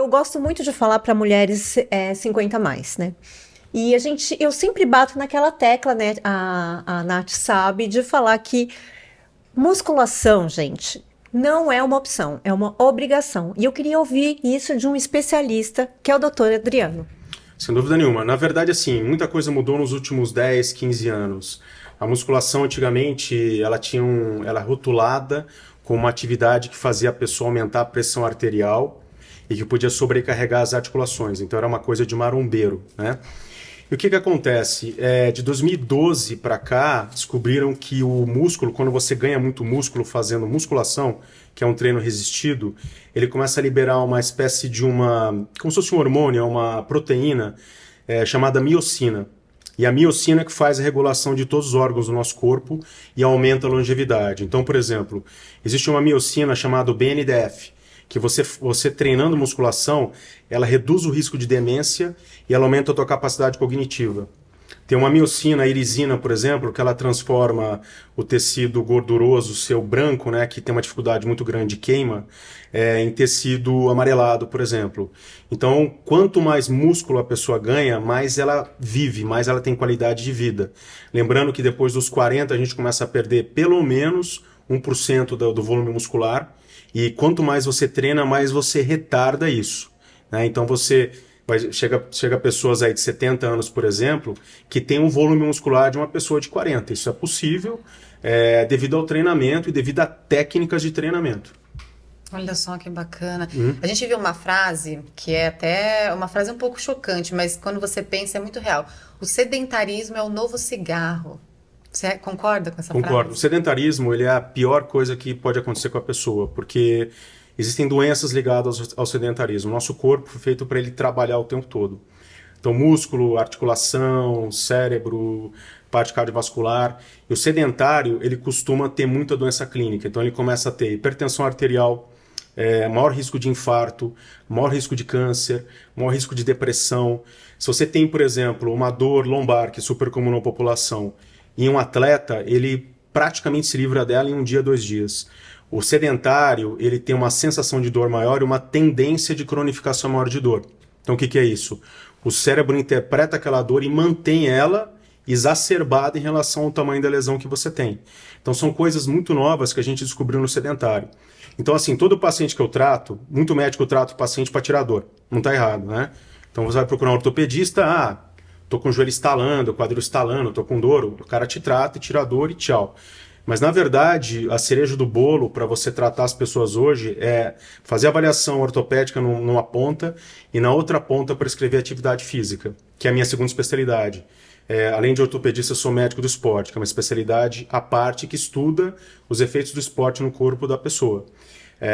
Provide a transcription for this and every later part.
eu gosto muito de falar para mulheres 50 a mais, né? E eu sempre bato naquela tecla, né? A Nath sabe, de falar que musculação, gente, não é uma opção, é uma obrigação. E eu queria ouvir isso de um especialista, que é o doutor Adriano. Sem dúvida nenhuma. Na verdade, assim, muita coisa mudou nos últimos 10, 15 anos. A musculação, antigamente, ela é rotulada como uma atividade que fazia a pessoa aumentar a pressão arterial e que podia sobrecarregar as articulações. Então, era uma coisa de marombeiro, né? E o que acontece? De 2012 para cá, descobriram que o músculo, quando você ganha muito músculo fazendo musculação, que é um treino resistido, ele começa a liberar uma espécie de como se fosse um hormônio, uma proteína chamada miocina. E a miocina é que faz a regulação de todos os órgãos do nosso corpo e aumenta a longevidade. Então, por exemplo, existe uma miocina chamada BNDF, que você treinando musculação, ela reduz o risco de demência e ela aumenta a tua capacidade cognitiva. Tem uma miocina, a irisina, por exemplo, que ela transforma o tecido gorduroso, seu branco, né, que tem uma dificuldade muito grande de queima, em tecido amarelado, por exemplo. Então, quanto mais músculo a pessoa ganha, mais ela vive, mais ela tem qualidade de vida. Lembrando que depois dos 40 a gente começa a perder pelo menos 1% do volume muscular, e quanto mais você treina, mais você retarda isso, né? Então chega pessoas aí de 70 anos, por exemplo, que tem um volume muscular de uma pessoa de 40. Isso é possível devido ao treinamento e devido a técnicas de treinamento. Olha só que bacana. A gente viu uma frase que é até uma frase um pouco chocante, mas quando você pensa é muito real. O sedentarismo é o novo cigarro. Você concorda com essa Concordo. O frase? sedentarismo, ele é a pior coisa que pode acontecer com a pessoa, porque existem doenças ligadas ao sedentarismo. Nosso corpo foi feito para ele trabalhar o tempo todo. Então, músculo, articulação, cérebro, parte cardiovascular. E o sedentário, ele costuma ter muita doença clínica. Então, ele começa a ter hipertensão arterial, maior risco de infarto, maior risco de câncer, maior risco de depressão. Se você tem, por exemplo, uma dor lombar, que é super comum na população, e um atleta, ele praticamente se livra dela em um dia, 2 dias. O sedentário, ele tem uma sensação de dor maior e uma tendência de cronificação maior de dor. Então, o que é isso? O cérebro interpreta aquela dor e mantém ela exacerbada em relação ao tamanho da lesão que você tem. Então, são coisas muito novas que a gente descobriu no sedentário. Então, assim, todo paciente que eu trato, muito médico trata o paciente para tirar dor. Não está errado, né? Então, você vai procurar um ortopedista, tô com o joelho estalando, o quadril estalando, tô com dor, o cara te trata e tira a dor e tchau. Mas, na verdade, a cereja do bolo para você tratar as pessoas hoje é fazer avaliação ortopédica numa ponta e na outra ponta prescrever atividade física, que é a minha segunda especialidade. Além de ortopedista, eu sou médico do esporte, que é uma especialidade à parte que estuda os efeitos do esporte no corpo da pessoa.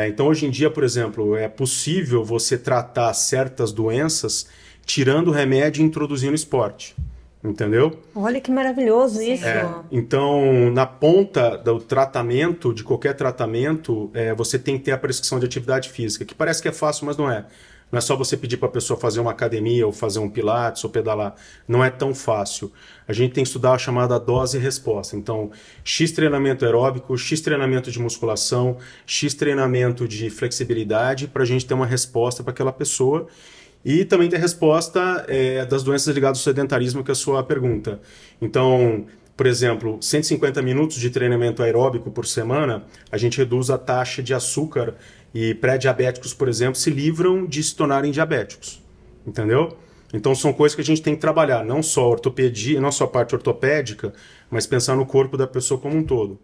Então, hoje em dia, por exemplo, é possível você tratar certas doenças tirando o remédio e introduzindo esporte. Entendeu? Olha que maravilhoso isso. Então, na ponta do tratamento, de qualquer tratamento, você tem que ter a prescrição de atividade física, que parece que é fácil, mas não é. Não é só você pedir para a pessoa fazer uma academia, ou fazer um pilates, ou pedalar. Não é tão fácil. A gente tem que estudar a chamada dose e resposta. Então, X treinamento aeróbico, X treinamento de musculação, X treinamento de flexibilidade, para a gente ter uma resposta para aquela pessoa. E também tem a resposta das doenças ligadas ao sedentarismo, que é a sua pergunta. Então, por exemplo, 150 minutos de treinamento aeróbico por semana, a gente reduz a taxa de açúcar e pré-diabéticos, por exemplo, se livram de se tornarem diabéticos. Entendeu? Então, são coisas que a gente tem que trabalhar, não só ortopedia, não só a parte ortopédica, mas pensar no corpo da pessoa como um todo.